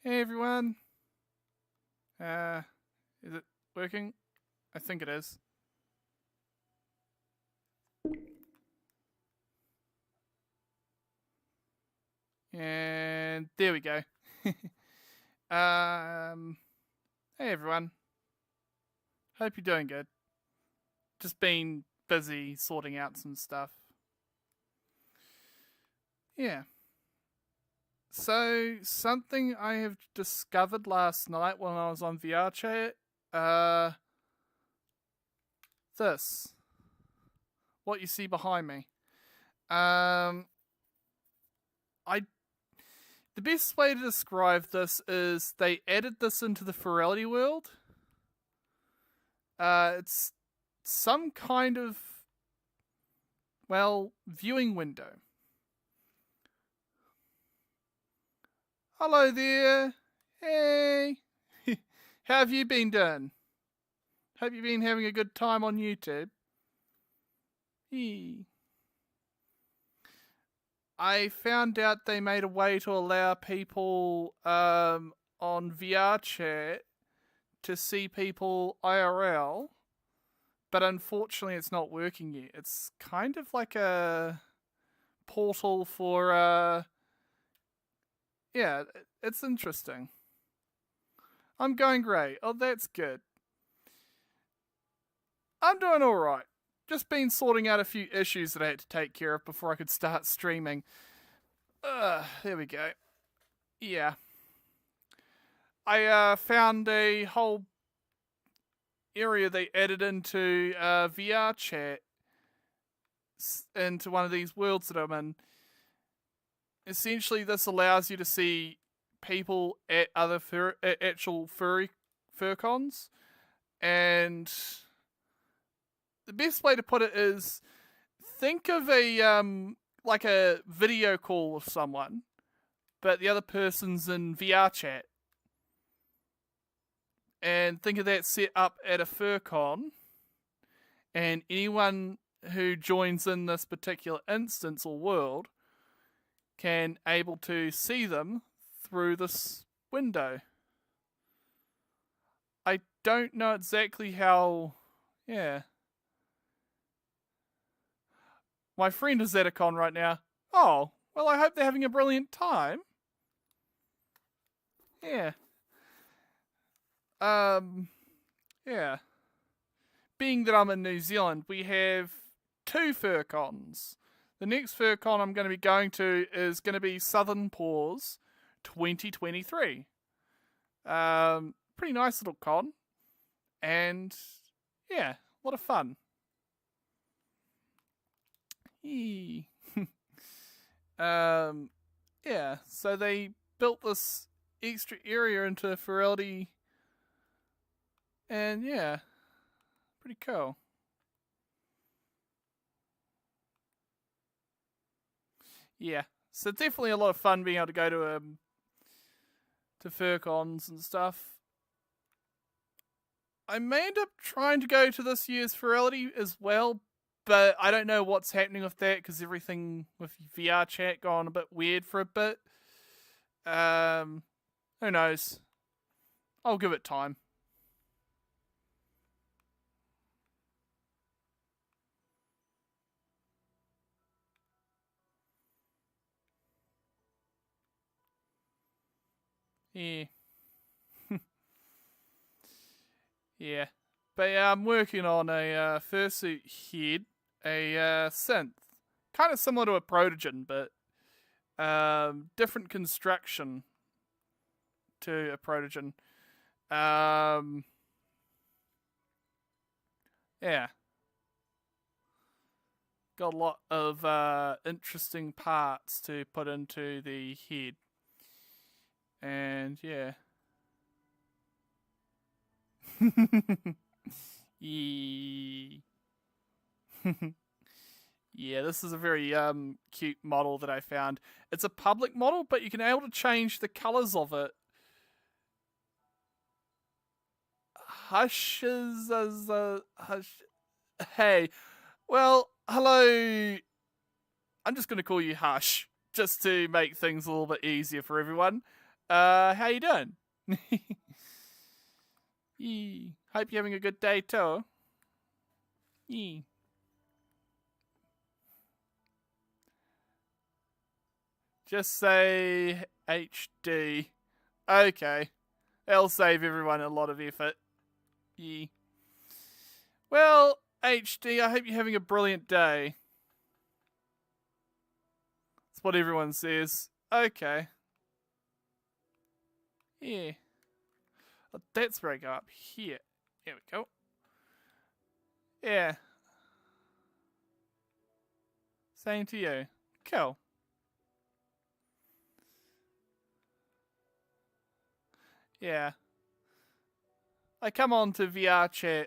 Hey everyone. Is it working? I think it is. And there we go. Hey everyone. Hope you're doing good. Just been busy sorting out some stuff. Yeah. So something I have discovered last night when I was on vrchat. This. What you see behind me. I The best way to describe this is they added this into the Ferality world. It's some kind of, viewing window. Hello there. Hey. How have you been doing? Hope you've been having a good time on YouTube. Hey. I found out they made a way to allow people on vrchat to see people IRL, but unfortunately it's not working yet. It's kind of like a portal for, it's interesting. I'm going great. Oh, that's good. I'm doing alright. Just been sorting out a few issues that I had to take care of before I could start streaming. There we go. Yeah. I found a whole area they added into vrchat into one of these worlds that I'm in. Essentially, this allows you to see people at other actual fur cons, and the best way to put it is think of like a video call with someone, but the other person's in vrchat. And think of that set up at a furcon, and anyone who joins in this particular instance or world can able to see them through this window. I don't know exactly how. Yeah. My friend is at a con right now. Oh, well, I hope they're having a brilliant time. Yeah. Yeah. Being that I'm in New Zealand, we have 2 furcons. The next furcon I'm going to be going to is going to be Southern Paws 2023. Pretty nice little con. And, yeah, a lot of fun. Yeah, so they built this extra area into Ferality, and yeah, pretty cool. Yeah, so definitely a lot of fun being able to go to furcons and stuff. I may end up trying to go to this year's Ferality as well, but I don't know what's happening with that because everything with vrchat gone a bit weird for a bit. Who knows? I'll give it time. Yeah. Yeah. But I'm working on a fursuit head, a synth. Kind of similar to a protogen, but different construction to a protogen. Yeah. Got a lot of interesting parts to put into the head. And yeah. Yeah. Yeah, this is a very cute model that I found. It's a public model, but you can able to change the colours of it. Hushes as a hush. Hey, well, hello. I'm just going to call you Hush, just to make things a little bit easier for everyone. How you doing? Yee. Hope you're having a good day too. Yee. Just say HD. Okay. That'll save everyone a lot of effort. Yee. Well, HD, I hope you're having a brilliant day. That's what everyone says. Okay. Yeah. That's where I go up here. Here we go. Yeah. Same to you. Cool. Yeah. I come on to vrchat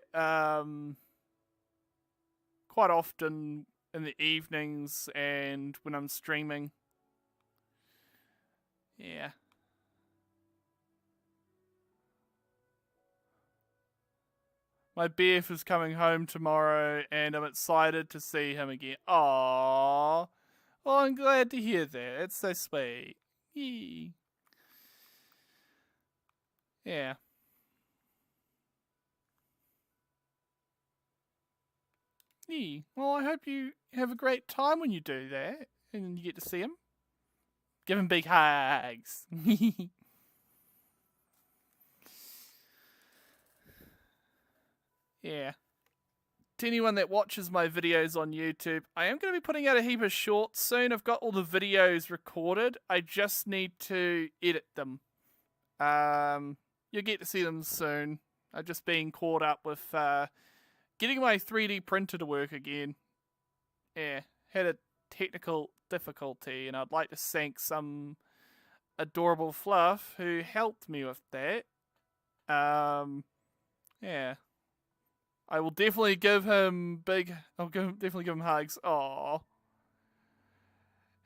quite often in the evenings and when I'm streaming. Yeah. My BF is coming home tomorrow and I'm excited to see him again. Aww. Well, I'm glad to hear that. It's so sweet. Yee. Yeah. Yee. Well, I hope you have a great time when you do that and you get to see him. Give him big hugs. Yeah. To anyone that watches my videos on YouTube, I am going to be putting out a heap of shorts soon. I've got all the videos recorded. I just need to edit them. You'll get to see them soon. I've just been caught up with getting my 3D printer to work again. Yeah, had a technical difficulty, and I'd like to thank some adorable fluff who helped me with that. Yeah. I will definitely give him definitely give him hugs. Aww.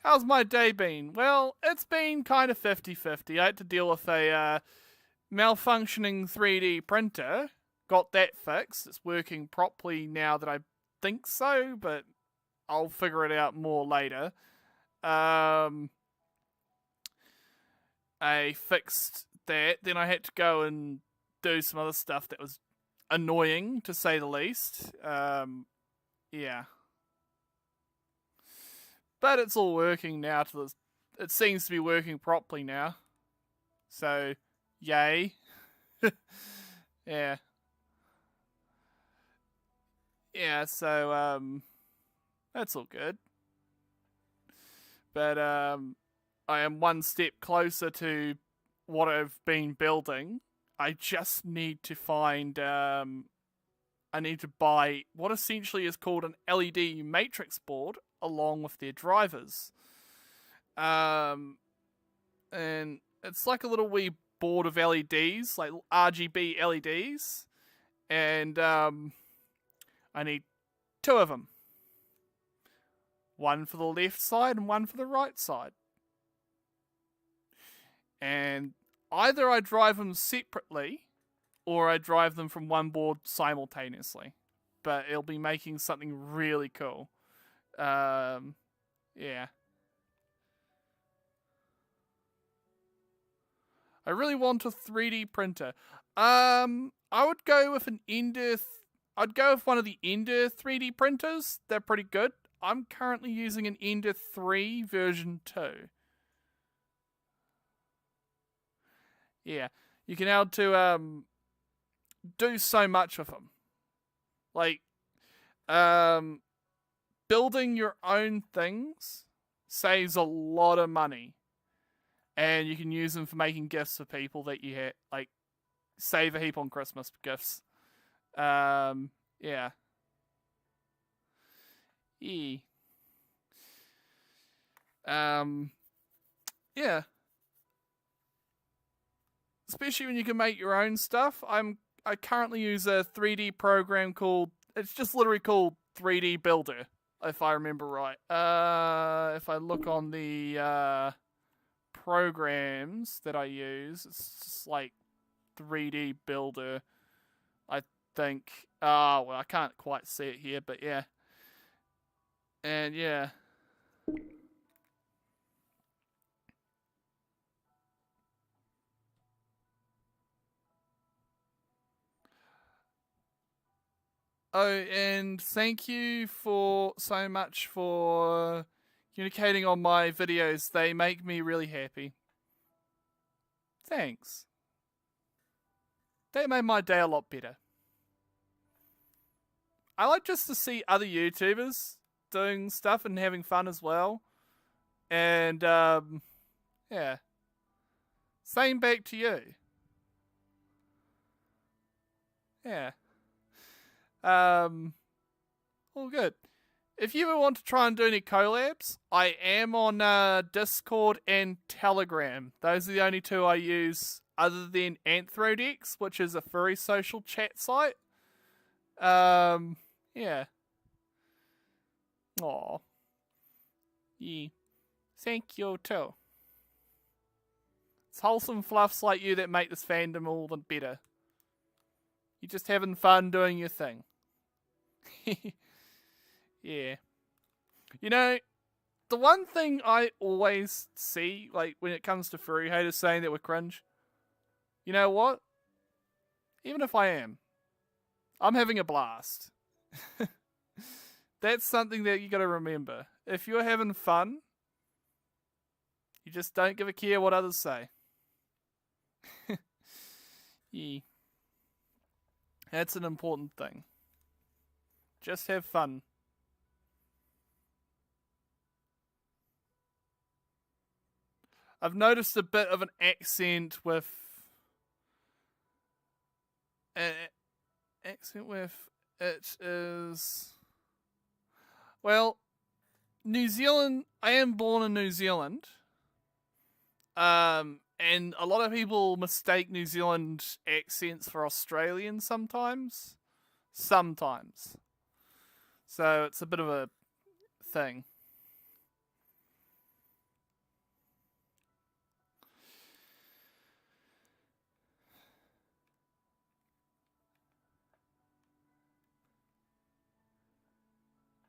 How's my day been? Well, it's been kind of 50-50. I had to deal with a malfunctioning 3D printer. Got that fixed. It's working properly now that I think so, but I'll figure it out more later. I fixed that. Then I had to go and do some other stuff that was annoying, to say the least. Yeah. But it's all working now. It seems to be working properly now. So, yay. Yeah. Yeah, so, that's all good. But, I am one step closer to what I've been building. I just need to find, I need to buy what essentially is called an LED matrix board along with their drivers. And it's like a little wee board of LEDs, like RGB LEDs. And, I need 2 of them. One for the left side and one for the right side. And either I drive them separately or I drive them from one board simultaneously. But it'll be making something really cool. Yeah. I really want a 3D printer. I would go with an Ender. I'd go with one of the Ender 3D printers. They're pretty good. I'm currently using an Ender 3 version 2. Yeah, you can able to do so much with them. Like, building your own things saves a lot of money, and you can use them for making gifts for people that you hit. Like, save a heap on Christmas gifts. Yeah. E. Yeah. Especially when you can make your own stuff. I currently use a 3D program called, it's just literally called 3D Builder, if I remember right. If I look on the programs that I use, it's just like 3D Builder, I think. Well, I can't quite see it here, but yeah. And yeah. Oh, and thank you for so much for communicating on my videos. They make me really happy. Thanks. They made my day a lot better. I like just to see other YouTubers doing stuff and having fun as well. And, yeah. Same back to you. Yeah. All good. If you ever want to try and do any collabs, I am on Discord and Telegram. Those are the only two I use other than Anthrodex, which is a furry social chat site. Yeah. Aw. Yeah. Thank you too. It's wholesome fluffs like you that make this fandom all the better. You're just having fun doing your thing. Yeah. You know, the one thing I always see, like, when it comes to furry haters saying that we're cringe, you know what? Even if I am, I'm having a blast. That's something that you gotta remember. If you're having fun, you just don't give a care what others say. Yeah. That's an important thing. Just have fun. I've noticed a bit of an accent with... accent with... It is... Well, New Zealand... I am born in New Zealand. And a lot of people mistake New Zealand accents for Australian sometimes. Sometimes. So it's a bit of a thing.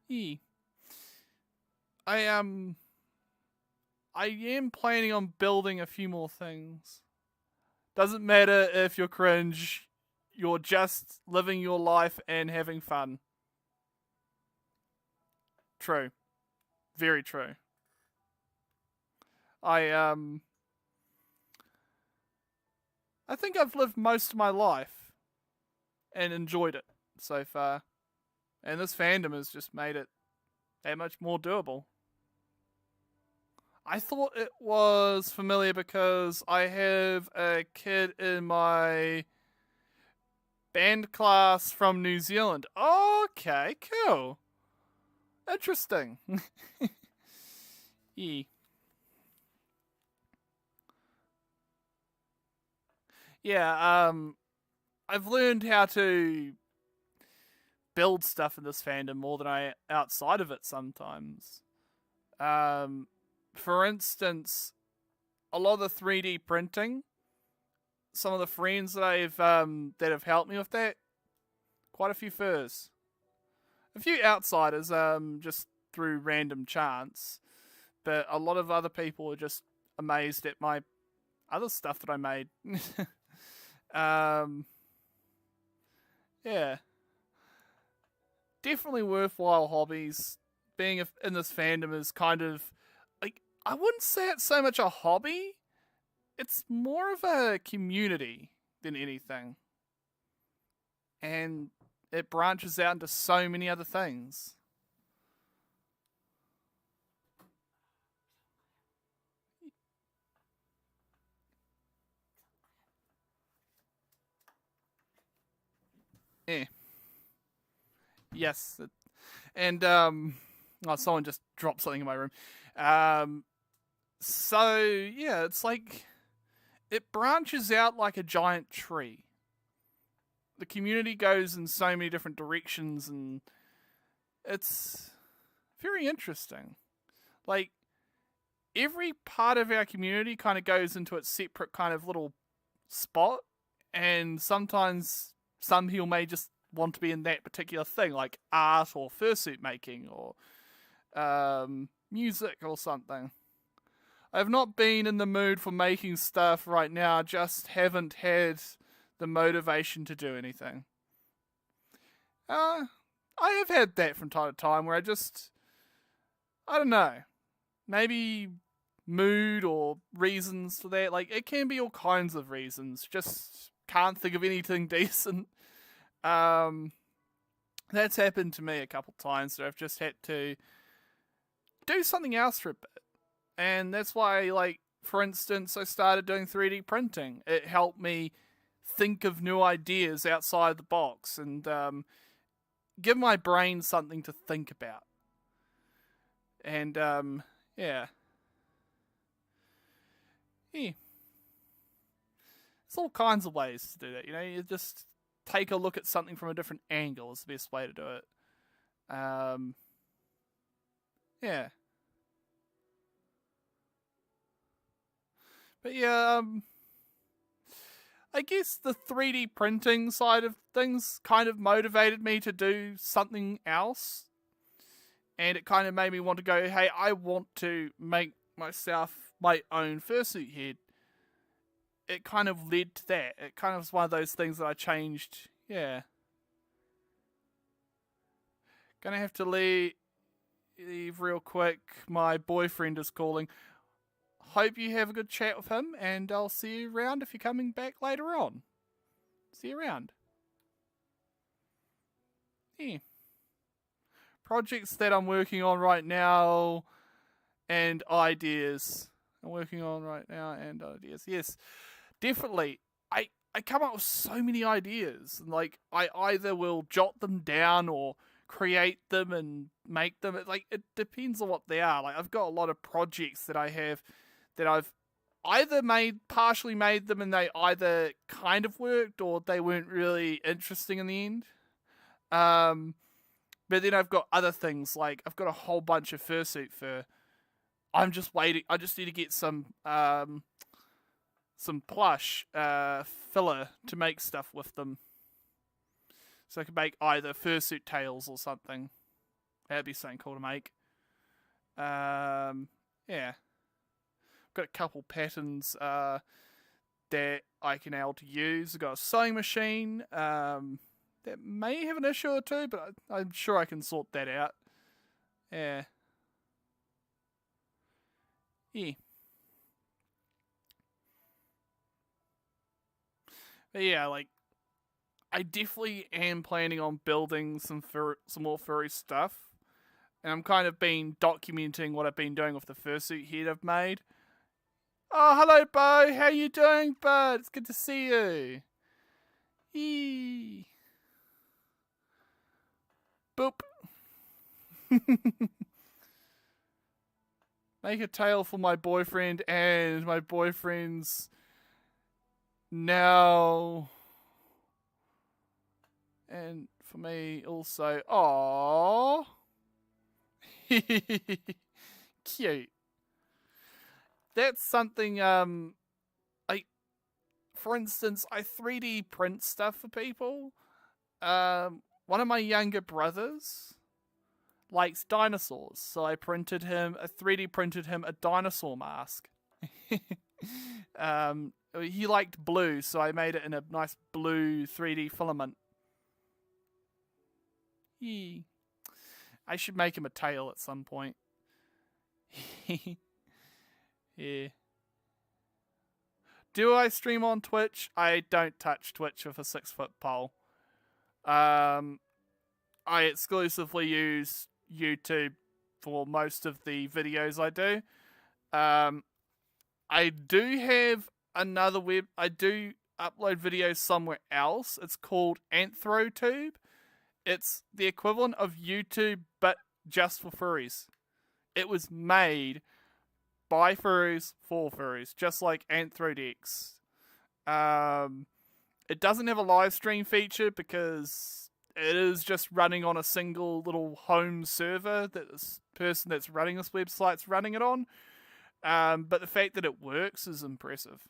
Yeah. I am planning on building a few more things. Doesn't matter if you're cringe, you're just living your life and having fun. True. Very true. I think I've lived most of my life and enjoyed it so far. And this fandom has just made it that much more doable. I thought it was familiar because I have a kid in my band class from New Zealand. Okay, cool. Interesting. Yeah. Yeah, I've learned how to build stuff in this fandom more than I outside of it sometimes. For instance, a lot of the 3D printing, some of the friends that that have helped me with that, quite a few furs. A few outsiders, just through random chance, but a lot of other people are just amazed at my other stuff that I made. Yeah. Definitely worthwhile hobbies. Being in this fandom is kind of, like, I wouldn't say it's so much a hobby. It's more of a community than anything. And it branches out into so many other things. Yeah. Yes. And, oh, someone just dropped something in my room. So, yeah, it's like, it branches out like a giant tree. The community goes in so many different directions, and it's very interesting. Like, every part of our community kind of goes into its separate kind of little spot, and sometimes some people may just want to be in that particular thing, like art or fursuit making or music or something. I've not been in the mood for making stuff right now, just haven't had the motivation to do anything. I have had that from time to time where I don't know, maybe mood or reasons for that. Like, it can be all kinds of reasons. Just can't think of anything decent. That's happened to me a couple times, so I've just had to do something else for a bit. And that's why, like, for instance, I started doing 3D printing. It helped me think of new ideas outside the box and give my brain something to think about. And, yeah. There's all kinds of ways to do that, you just take a look at something from a different angle is the best way to do it. Yeah. But yeah, I guess the 3D printing side of things kind of motivated me to do something else. And it kind of made me want to go, hey, I want to make myself my own fursuit head. It kind of led to that. It kind of was one of those things that I changed. Yeah. Gonna have to leave real quick. My boyfriend is calling. Hope you have a good chat with him, and I'll see you around if you're coming back later on. See you around. Yeah. Projects that I'm working on right now and ideas. Yes, definitely. I come up with so many ideas. Like, I either will jot them down or create them and make them. It depends on what they are. Like, I've got a lot of projects that I have that I've either partially made them and they either kind of worked or they weren't really interesting in the end. But then I've got other things, like I've got a whole bunch of fursuit fur. I'm just waiting. I just need to get some plush filler to make stuff with them, so I can make either fursuit tails or something. That'd be something cool to make. Yeah, I've got a couple patterns that I can able to use. I've got a sewing machine. That may have an issue or two, but I'm sure I can sort that out. Yeah. Yeah. But yeah, like, I definitely am planning on building some more furry stuff. And I'm kind of been documenting what I've been doing with the fursuit head I've made. Oh, hello, Bo. How you doing, bud? It's good to see you. Yee. Boop. Make a tail for my boyfriend and my boyfriend's now. And for me also. Aww. Cute. That's something, for instance, I 3D print stuff for people. One of my younger brothers likes dinosaurs, so I 3D printed him a dinosaur mask. He liked blue, so I made it in a nice blue 3D filament. Yee. I should make him a tail at some point. Yeah. Do I stream on Twitch? I don't touch Twitch with a 6-foot pole. I exclusively use YouTube for most of the videos I do. I do have another I do upload videos somewhere else. It's called Anthrotube. It's the equivalent of YouTube, but just for furries. It was made by furries for furries, just like anthrodex. It doesn't have a live stream feature because it is just running on a single little home server that this person that's running this website's running it on. But the fact that it works is impressive.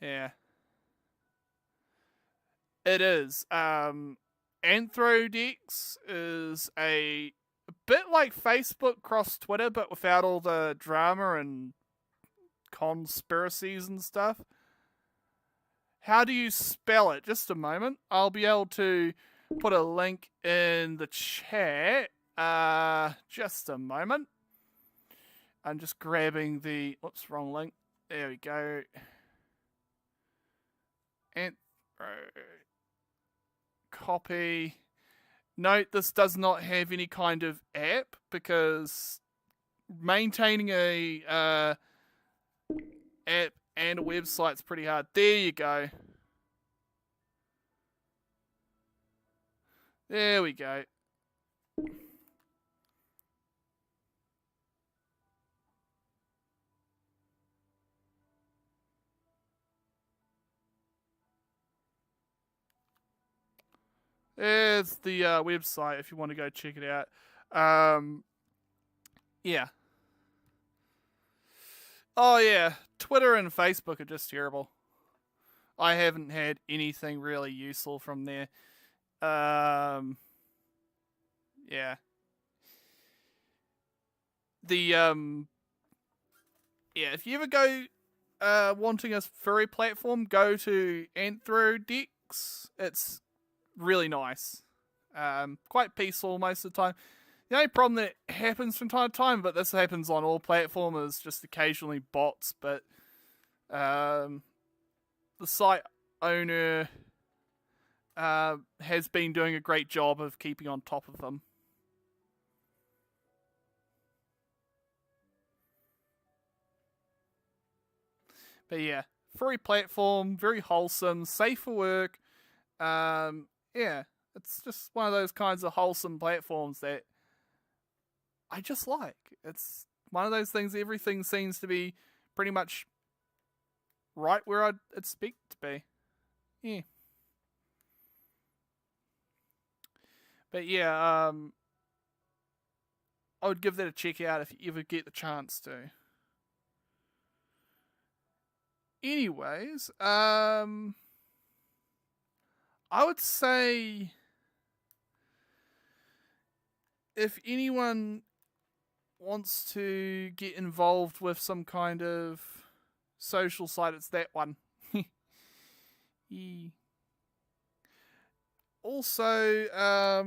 Yeah. It is. Anthrodex is a bit like Facebook cross Twitter, but without all the drama and conspiracies and stuff. How do you spell it? Just a moment. I'll be able to put a link in the chat. Just a moment. I'm just grabbing the... Oops, wrong link. There we go. And copy. Note this does not have any kind of app because maintaining a app and a website's pretty hard. There you go. There we go. There's the website if you want to go check it out. Yeah. Oh yeah, Twitter and Facebook are just terrible. I haven't had anything really useful from there. Yeah. The yeah, if you ever go wanting a furry platform, go to Anthrodex. It's really nice. Quite peaceful most of the time. The only problem that happens from time to time, but this happens on all platforms, is just occasionally bots, but the site owner has been doing a great job of keeping on top of them. But yeah, furry platform, very wholesome, safe for work. Yeah, it's just one of those kinds of wholesome platforms that I just like. It's one of those things, everything seems to be pretty much right where I'd expect to be. Yeah. But yeah, I would give that a check out if you ever get the chance to. Anyways, I would say if anyone wants to get involved with some kind of social site, it's that one. Yeah. Also, I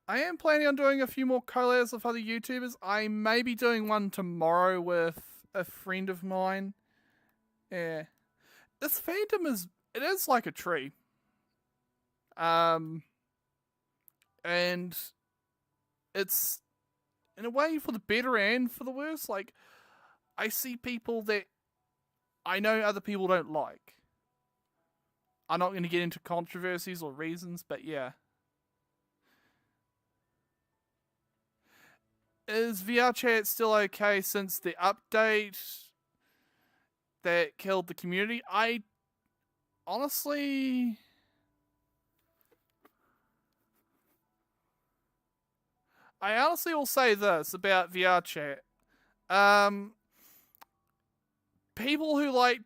am planning on doing a few more collabs with other YouTubers. I may be doing one tomorrow with a friend of mine. Yeah. This fandom it is like a tree. And it's in a way for the better and for the worse. Like, I see people that I know other people don't like. I'm not going to get into controversies or reasons, but yeah. Is vrchat still okay since the update that killed the community? I honestly will say this about vrchat. People who like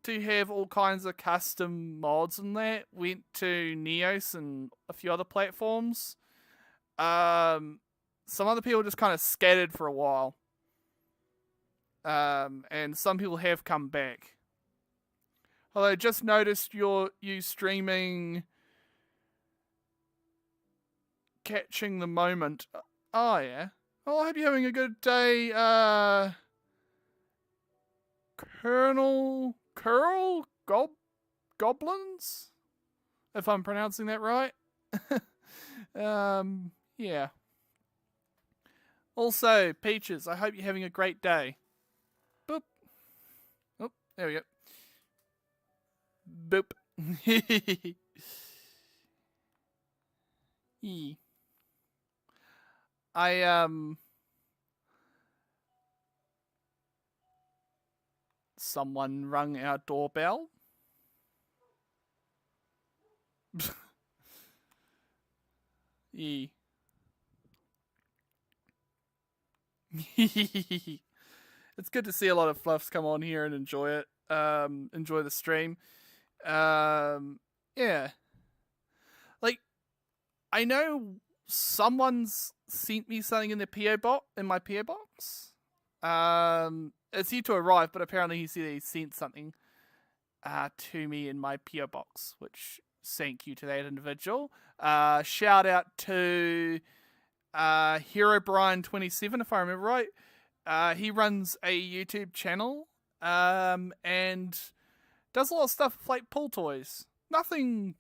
to have all kinds of custom mods and that went to Neos and a few other platforms. Some other people just kind of scattered for a while. And some people have come back. Although I just noticed you streaming Catching the Moment. Oh yeah. Well, I hope you're having a good day, Curl Goblins? If I'm pronouncing that right. Yeah. Also, Peaches, I hope you're having a great day. Boop. Oh, there we go. Boop. Someone rung our doorbell. It's good to see a lot of fluffs come on here and enjoy it. Enjoy the stream. Yeah. Like, I know someone's sent me something in my PO box. It's yet to arrive, but apparently he said he sent something. to me in my PO box, which thank you to that individual. Shout out to Herobrine27, if I remember right. He runs a YouTube channel and does a lot of stuff with like pool toys. Nothing,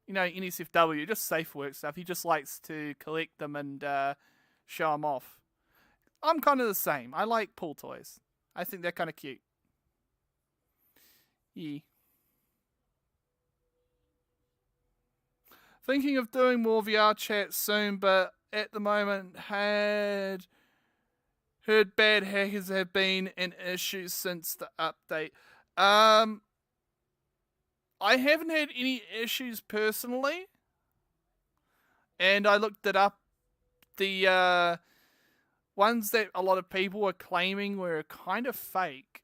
NSFW, just safe work stuff. He just likes to collect them and show them off. I'm kind of the same. I like pool toys. I think they're kind of cute. Yeah. Thinking of doing more VR chat soon, but at the moment had heard bad hackers have been an issue since the update. I haven't had any issues personally, and I looked it up. The ones that a lot of people were claiming were kind of fake,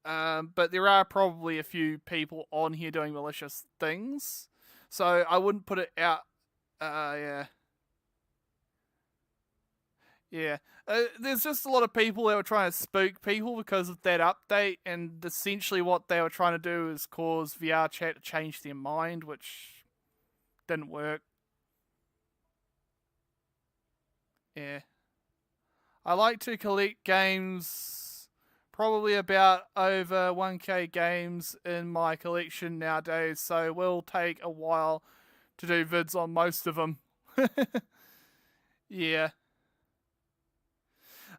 but there are probably a few people on here doing malicious things, so I wouldn't put it out. Yeah. There's just a lot of people that were trying to spook people because of that update, and essentially what they were trying to do is cause VR chat to change their mind, which didn't work. Yeah. I like to collect games, probably about over 1k games in my collection nowadays, so it will take a while to do vids on most of them. Yeah.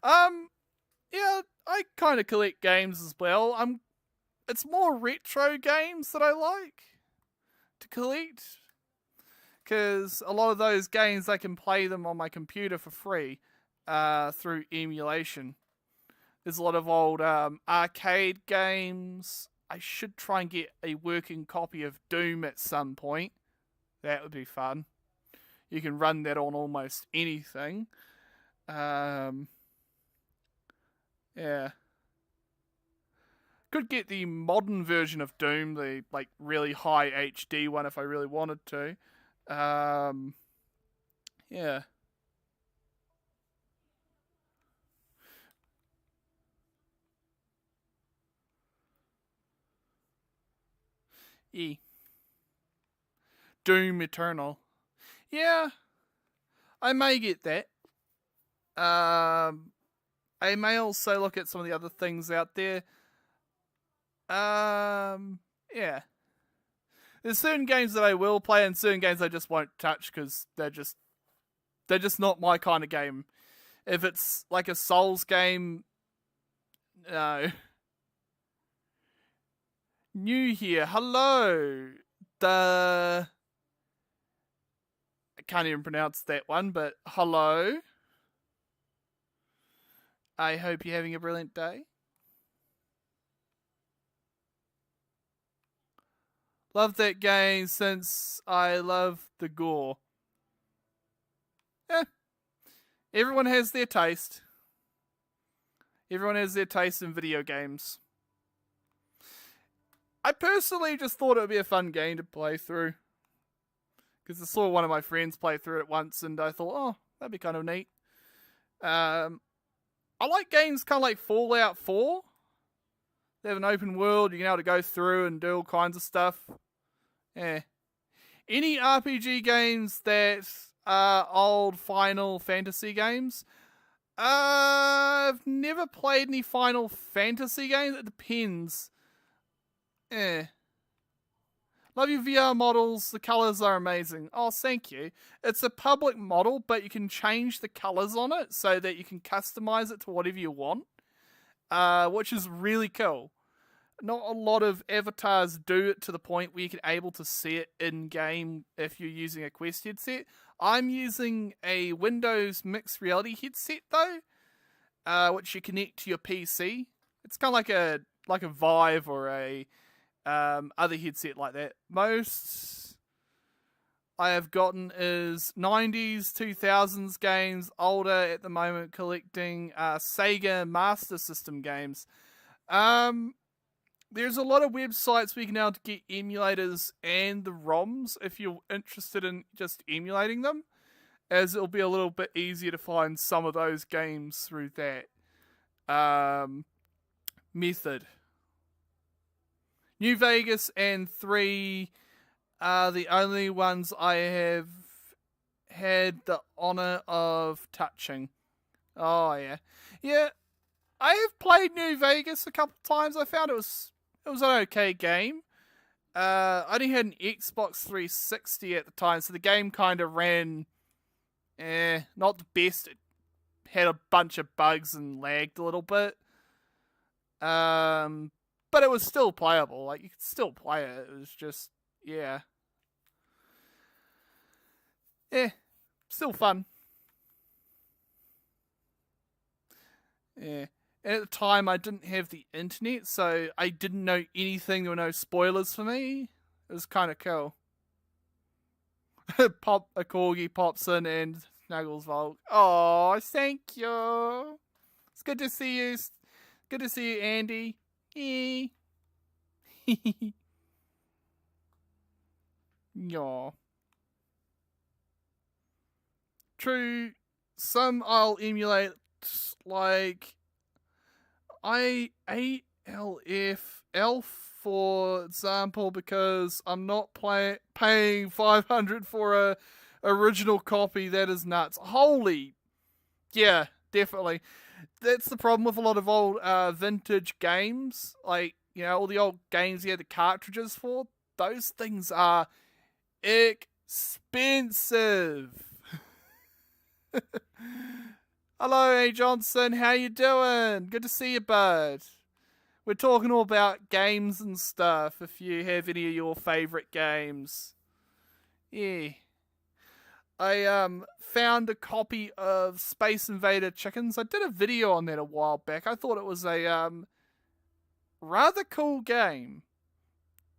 Yeah, I kind of collect games as well. It's more retro games that I like to collect, because a lot of those games I can play them on my computer for free through emulation. There's a lot of old arcade games. I should try and get a working copy of Doom at some point. That would be fun. You can run that on almost anything. Yeah. Could get the modern version of Doom, the like really high HD one if I really wanted to. Yeah. Doom Eternal. Yeah. I may get that. I may also look at some of the other things out there. Yeah. There's certain games that I will play and certain games I just won't touch because they're just not my kind of game. If it's like a Souls game, no. New here. Hello. I can't even pronounce that one, but hello. I hope you're having a brilliant day. Love that game since I love the gore. Everyone has their taste. Everyone has their taste in video games. I personally just thought it would be a fun game to play through, because I saw one of my friends play through it once and I thought, oh, that'd be kind of neat. I like games kind of like Fallout 4. They have an open world, you can be able to go through and do all kinds of stuff. Yeah. Any RPG games that are old Final Fantasy games? I've never played any Final Fantasy games. It depends. Love your VR models. The colours are amazing. Oh, thank you. It's a public model, but you can change the colours on it so that you can customize it to whatever you want, which is really cool. Not a lot of avatars do it to the point where you can able to see it in-game if you're using a Quest headset. I'm using a Windows mixed reality headset, though, which you connect to your PC. It's kind of like a Vive or a other headset like that. Most I have gotten is 90s, 2000s games, older at the moment, collecting Sega Master System games. There's a lot of websites where you can now get emulators and the ROMs if you're interested in just emulating them, as it'll be a little bit easier to find some of those games through that method. New Vegas and 3 are the only ones I have had the honor of touching. Oh yeah, yeah. I have played New Vegas a couple times. I found it was an okay game. I only had an Xbox 360 at the time, so the game kind of ran, not the best. It had a bunch of bugs and lagged a little bit. But it was still playable. Like, you could still play it. It was just, yeah. Yeah, still fun. Yeah. And at the time, I didn't have the internet, so I didn't know anything. There were no spoilers for me. It was kind of cool. A corgi pops in and snuggles Volk. Oh, thank you. It's good to see you. Good to see you, Andy. Yeah. True. Some I'll emulate, like Elf, for example, because I'm not paying 500 for a original copy. That is nuts. Holy, yeah, definitely. That's the problem with a lot of old vintage games. Like, all the old games you had the cartridges for. Those things are expensive. Hello, A. Johnson. How you doing? Good to see you, bud. We're talking all about games and stuff, if you have any of your favourite games. Yeah. I found a copy of Space Invader Chickens. I did a video on that a while back. I thought it was a rather cool game.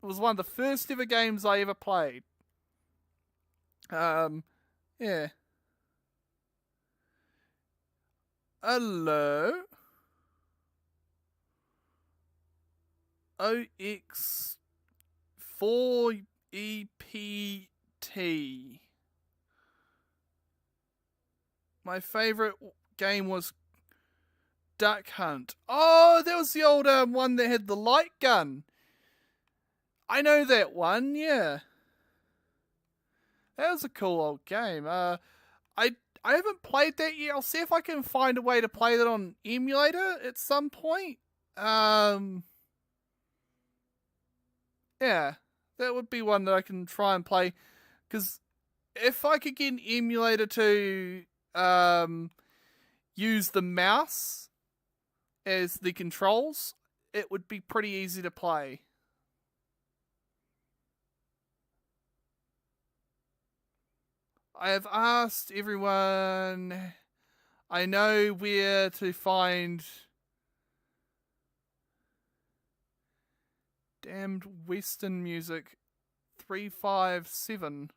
It was one of the first ever games I ever played. Yeah. Hello. OX4EPT. My favourite game was Duck Hunt. Oh, that was the old one that had the light gun. I know that one, yeah. That was a cool old game. I haven't played that yet. I'll see if I can find a way to play that on emulator at some point. Yeah, that would be one that I can try and play. Because if I could get an emulator to use the mouse as the controls, it would be pretty easy to play. I have asked everyone I know where to find damned Western music 357.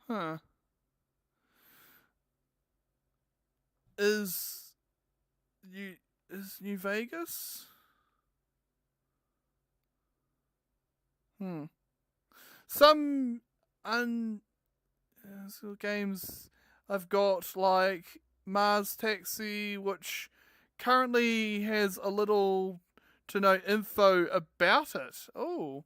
Huh. Is New Vegas? Some games I've got, like Mars Taxi, which currently has a little to no info about it. Oh,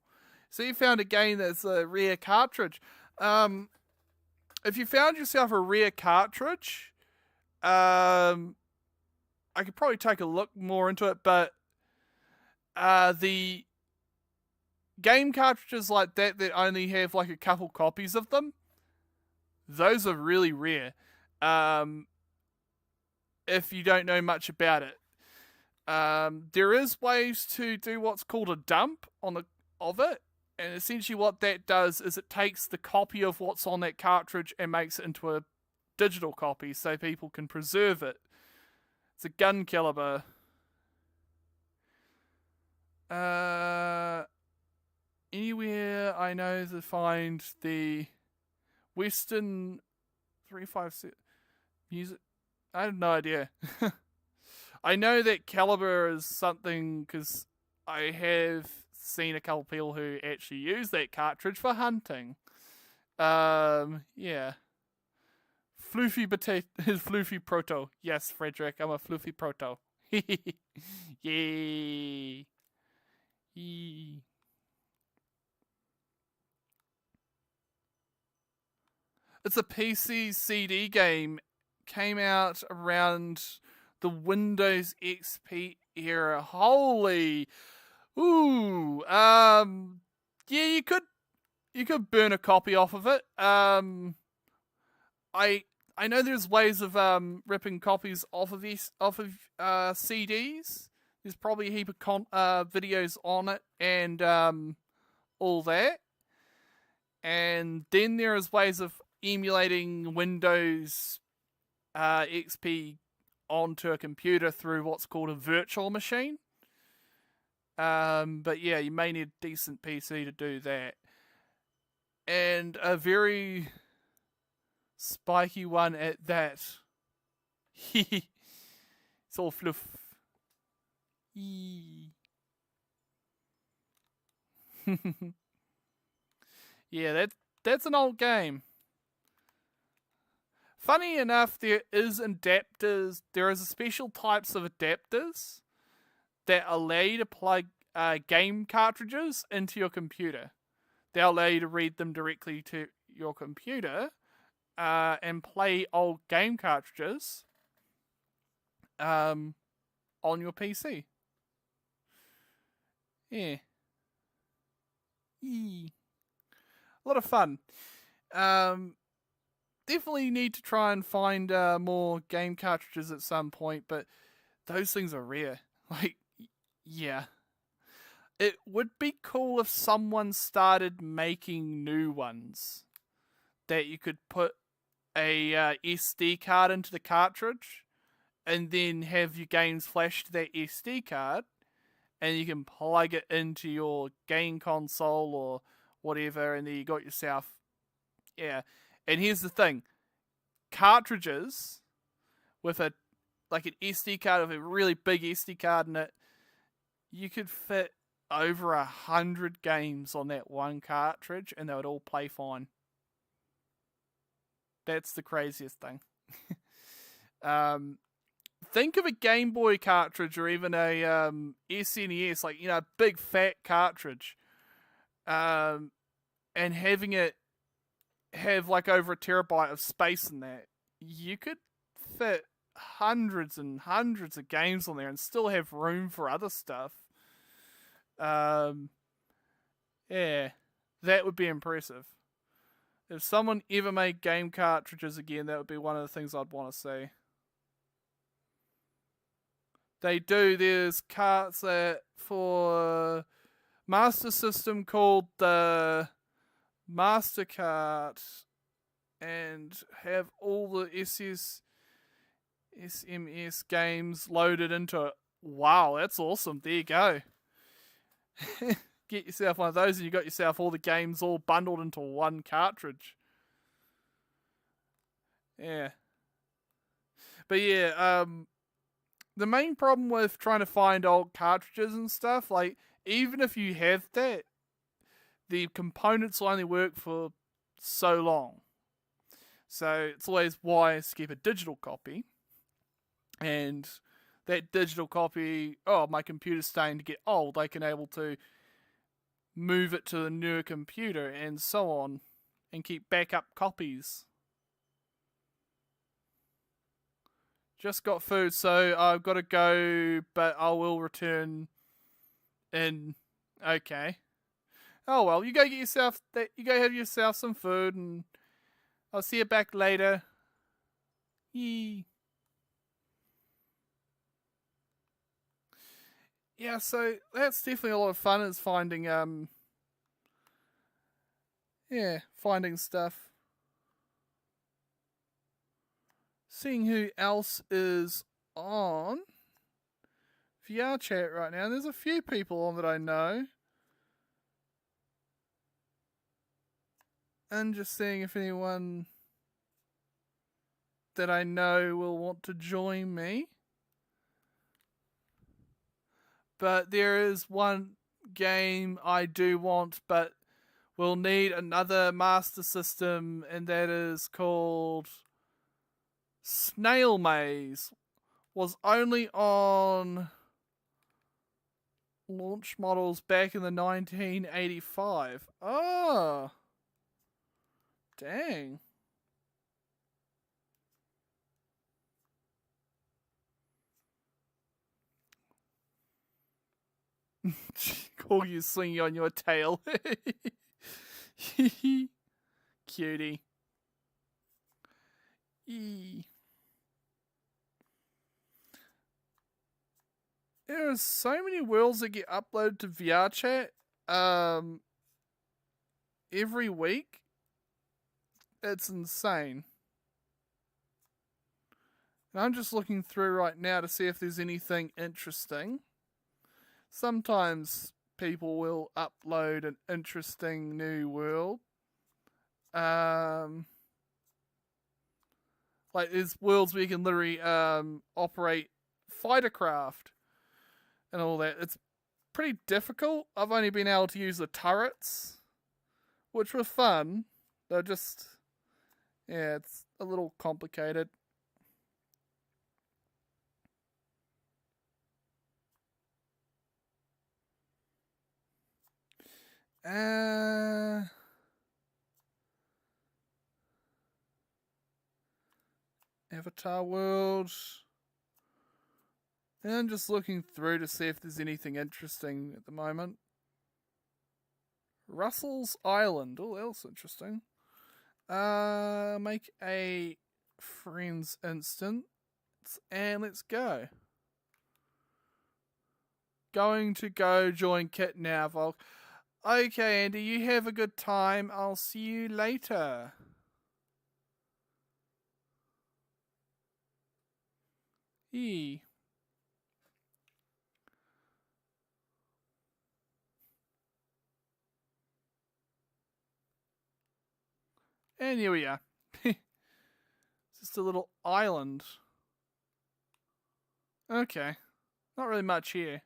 so you found a game that's a rare cartridge. If you found yourself a rare cartridge, I could probably take a look more into it, but the game cartridges like that only have like a couple copies of them, those are really rare. If you don't know much about it, there is ways to do what's called a dump of it, and essentially what that does is it takes the copy of what's on that cartridge and makes it into a digital copy so people can preserve it. It's a gun caliber. Anywhere I know to find the Western 356 music, I have no idea. I know that caliber is something because I have seen a couple people who actually use that cartridge for hunting. Yeah. Floofy potato is Floofy proto. Yes, Frederick, I'm a Floofy proto. Yay. Yee. It's a PC CD game. Came out around the Windows XP era. Holy, ooh, yeah, you could burn a copy off of it. I know there's ways of ripping copies off of CDs. There's probably a heap of videos on it and all that. And then there is ways of emulating Windows XP onto a computer through what's called a virtual machine. But yeah, you may need a decent PC to do that. And a very spiky one at that. It's all fluff. Yeah, that's an old game. Funny enough, there is adapters. There is a special types of adapters that allow you to plug game cartridges into your computer. They allow you to read them directly to your computer and play old game cartridges on your PC. Yeah. A lot of fun. Definitely need to try and find more game cartridges at some point, but those things are rare. Like, yeah. It would be cool if someone started making new ones that you could put a SD card into the cartridge and then have your games flash to that SD card and you can plug it into your game console or whatever, and then you got yourself, yeah. And here's the thing, cartridges with an SD card, with a really big SD card in it, you could fit over 100 games on that one cartridge, and they would all play fine. That's the craziest thing. Think of a Game Boy cartridge or even a SNES, like, a big fat cartridge, and having it have like over a terabyte of space in that. You could fit hundreds and hundreds of games on there and still have room for other stuff. Yeah, that would be impressive. If someone ever made game cartridges again, that would be one of the things I'd want to see. They do. There's carts that for Master System called the Master Cart and have all the SMS games loaded into it. Wow, that's awesome. There you go. Get yourself one of those and you got yourself all the games all bundled into one cartridge. Yeah. But yeah, the main problem with trying to find old cartridges and stuff, like, even if you have that, the components will only work for so long. So it's always wise to keep a digital copy. And that digital copy, my computer's starting to get old, I can able to move it to a newer computer and so on, and keep backup copies. Just got food, so I've got to go, but I will return in. Okay. Oh well, you go get yourself that. You go have yourself some food, and I'll see you back later. Yee. Yeah, so that's definitely a lot of fun. Is finding finding stuff. Seeing who else is on vrchat right now. There's a few people on that I know. And just seeing if anyone that I know will want to join me. But there is one game I do want, but we'll need another Master System, and that is called Snail Maze. Was only on launch models back in the 1985. Oh. Dang. Call you swinging on your tail. Cutie. Eee. There are so many worlds that get uploaded to vrchat every week. It's insane. And I'm just looking through right now to see if there's anything interesting. Sometimes people will upload an interesting new world. Like there's worlds where you can literally operate fightercraft and all that. It's pretty difficult. I've only been able to use the turrets, which were fun. They're just, yeah, it's a little complicated. Avatar world. And I'm just looking through to see if there's anything interesting at the moment. Russell's Island. Oh, that looks interesting. Make a friends instance and let's go. Going to go join Kit now, Volk. Okay, Andy, you have a good time. I'll see you later. E. And here we are. It's just a little island. Okay. Not really much here.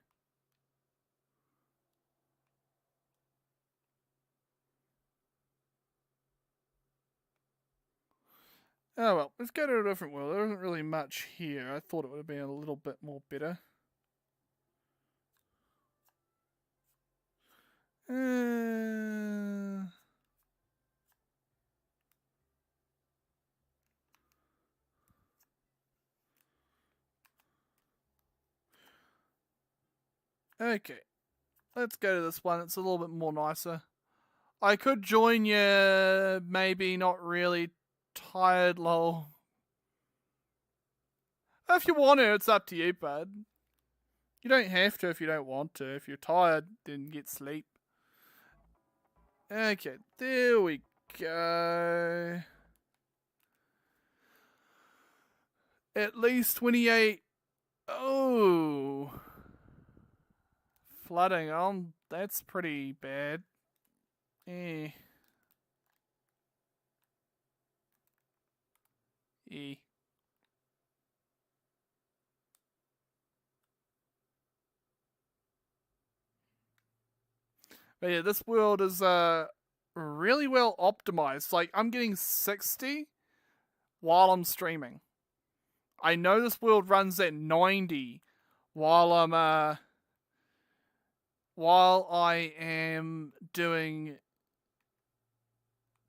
Oh well, let's go to a different world. There isn't really much here. I thought it would have been a little bit more better. Okay. Let's go to this one. It's a little bit more nicer. I could join you, maybe not really tired, lol. If you want to, it's up to you, bud. You don't have to if you don't want to. If you're tired, then get sleep. Okay, there we go. At least 28. Oh. Flooding. That's pretty bad. Eh. Eh. But yeah, this world is really well optimized. Like I'm getting 60 while I'm streaming. I know this world runs at 90 while I am doing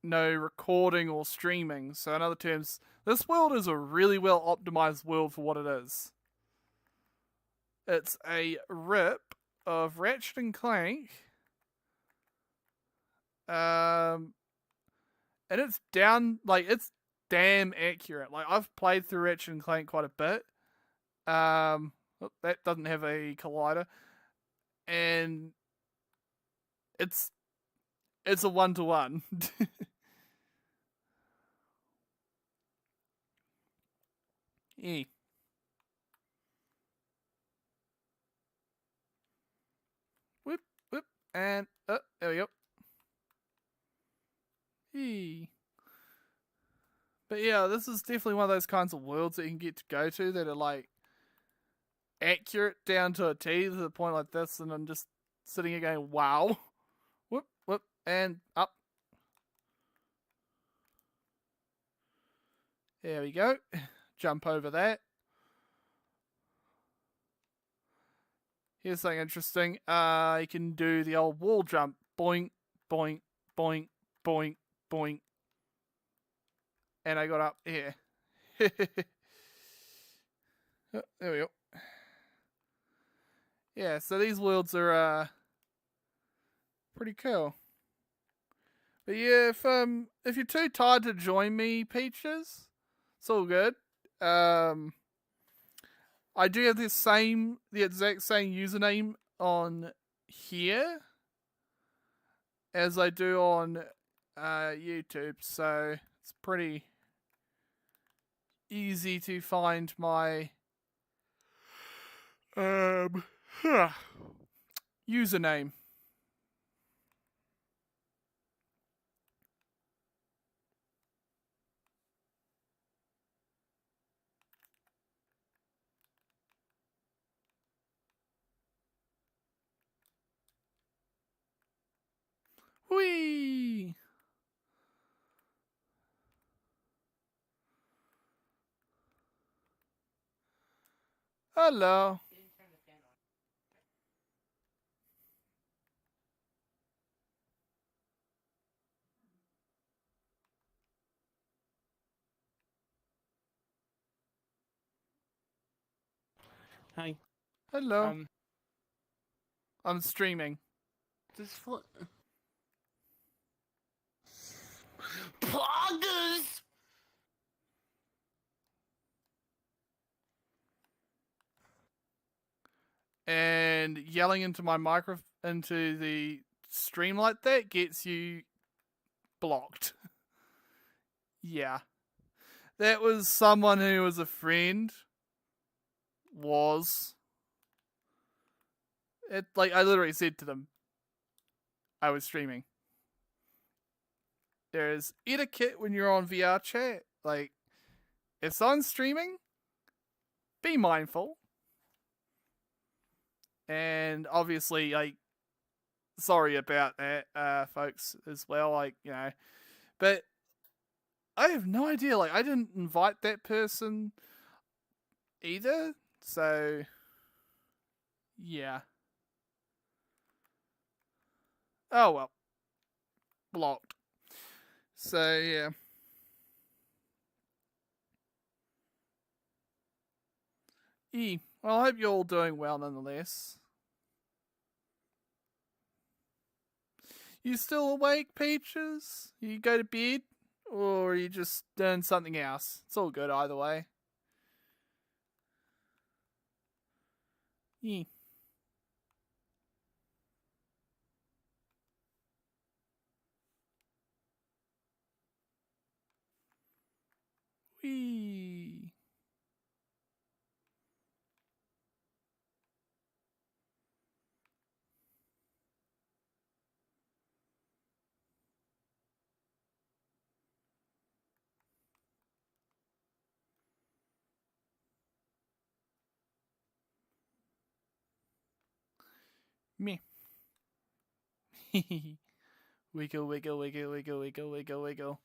no recording or streaming. So in other terms, this world is a really well optimized world for what it is. It's a rip of Ratchet and Clank. And it's it's damn accurate. Like I've played through Ratchet and Clank quite a bit. That doesn't have a collider, and it's a 1-to-1. Yeah. Whoop whoop, and there we go. Hey. But yeah, this is definitely one of those kinds of worlds that you can get to go to that are like accurate down to a T to the point like this, and I'm just sitting here going, wow. Whoop, whoop, and up. There we go. Jump over that. Here's something interesting. You can do the old wall jump. Boink, boink, boink, boink, boink. And I got up here. Oh, there we go. yeah, so these worlds are pretty cool. But yeah, if you're too tired to join me, Peaches, it's all good. I do have the exact same username on here as I do on YouTube, so it's pretty easy to find my username. Whee! Hello. Hi. Hello. I'm streaming. This Poggers! And yelling into my into the stream like that gets you blocked. Yeah. That was someone who was a friend. I literally said to them, I was streaming. There's etiquette when you're on VR chat. Like, if someone's streaming, be mindful. And obviously, like, sorry about that, folks, as well. Like, but I have no idea. Like, I didn't invite that person either. So, yeah. Oh well, blocked. So yeah. Well, I hope you're all doing well nonetheless. You still awake, Peaches? You go to bed? Or are you just doing something else? It's all good either way. Yeah. Whee. Me. Wiggle, wiggle, wiggle, wiggle, wiggle, wiggle, wiggle.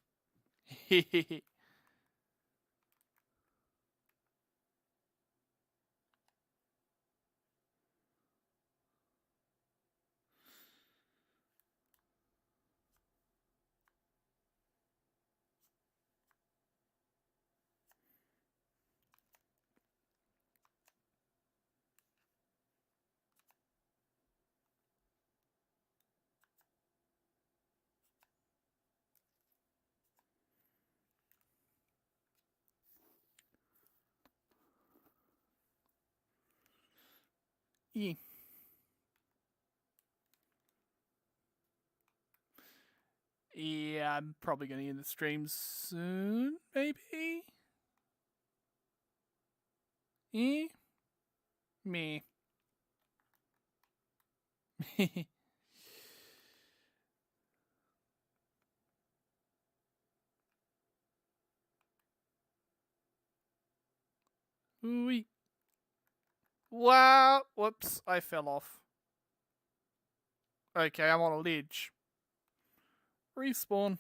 Yeah. Yeah, I'm probably going to end the stream soon, maybe? Eh? Me. Ooh. Wow. Whoops, I fell off. Okay, I'm on a ledge. Respawn.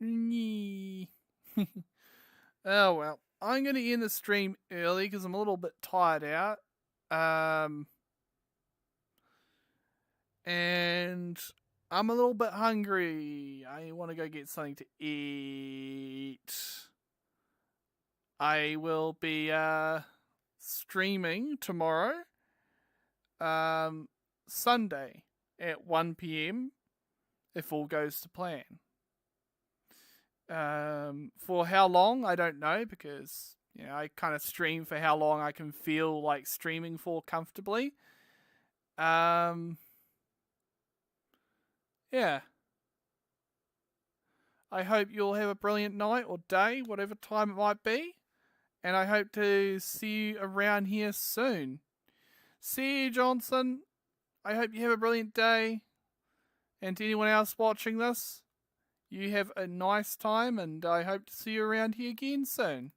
Nyeh. Oh well, I'm going to end the stream early because I'm a little bit tired out. And I'm a little bit hungry. I want to go get something to eat. I will be streaming tomorrow, Sunday at 1 p.m. if all goes to plan. For how long, I don't know, because I kind of stream for how long I can feel like streaming for comfortably. Yeah. I hope you'll have a brilliant night or day, whatever time it might be. And I hope to see you around here soon. See you, Johnson. I hope you have a brilliant day. And to anyone else watching this, you have a nice time, and I hope to see you around here again soon.